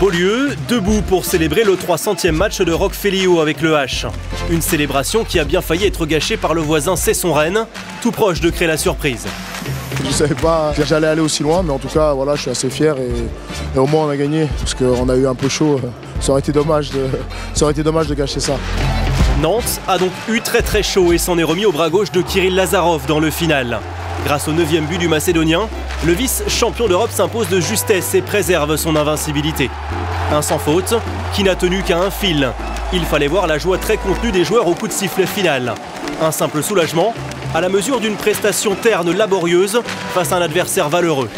Beaulieu, debout pour célébrer le 300e match de Roch Feliot avec le H. Une célébration qui a bien failli être gâchée par le voisin Cesson-Rennes, tout proche de créer la surprise. Je ne savais pas que j'allais aller aussi loin, mais en tout cas, voilà, je suis assez fier et au moins on a gagné, parce qu'on a eu un peu chaud. Ça aurait été dommage de gâcher ça. Nantes a donc eu très chaud et s'en est remis au bras gauche de Kirill Lazarov dans le final. Grâce au 9e but du Macédonien, le vice-champion d'Europe s'impose de justesse et préserve son invincibilité. Un sans faute qui n'a tenu qu'à un fil. Il fallait voir la joie très contenue des joueurs au coup de sifflet final. Un simple soulagement à la mesure d'une prestation terne laborieuse face à un adversaire valeureux.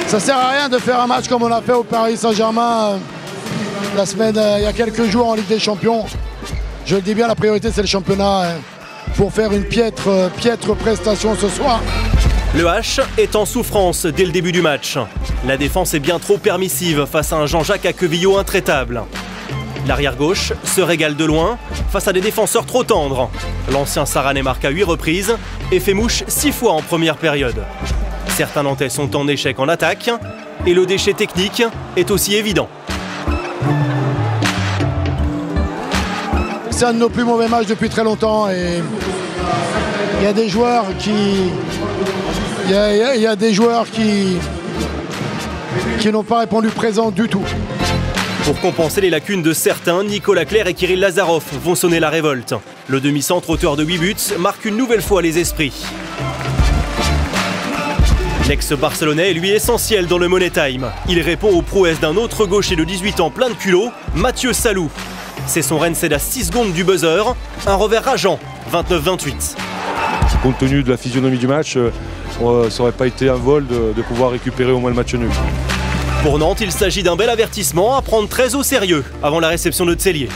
Ça sert à rien de faire un match comme on a fait au Paris Saint-Germain la semaine, il y a quelques jours en Ligue des Champions. Je le dis bien, la priorité c'est le championnat pour faire une piètre prestation ce soir. Le H est en souffrance dès le début du match. La défense est bien trop permissive face à un Jean-Jacques Aquevillo intraitable. L'arrière-gauche se régale de loin face à des défenseurs trop tendres. L'ancien Saranais marque à 8 reprises et fait mouche 6 fois en première période. Certains Nantais sont en échec en attaque et le déchet technique est aussi évident. C'est un de nos plus mauvais matchs depuis très longtemps et il y a des joueurs qui n'ont pas répondu présent du tout. Pour compenser les lacunes de certains, Nicolas Clerc et Kirill Lazarov vont sonner la révolte. Le demi-centre auteur de 8 buts marque une nouvelle fois les esprits. L'ex-barcelonais est lui essentiel dans le Money Time. Il répond aux prouesses d'un autre gaucher de 18 ans plein de culot, Mathieu Salou. Cesson-Rennes cède à 6 secondes du buzzer, un revers rageant, 29-28. Compte tenu de la physionomie du match, ça n'aurait pas été un vol de pouvoir récupérer au moins le match nul. Pour Nantes, il s'agit d'un bel avertissement à prendre très au sérieux avant la réception de Tselier.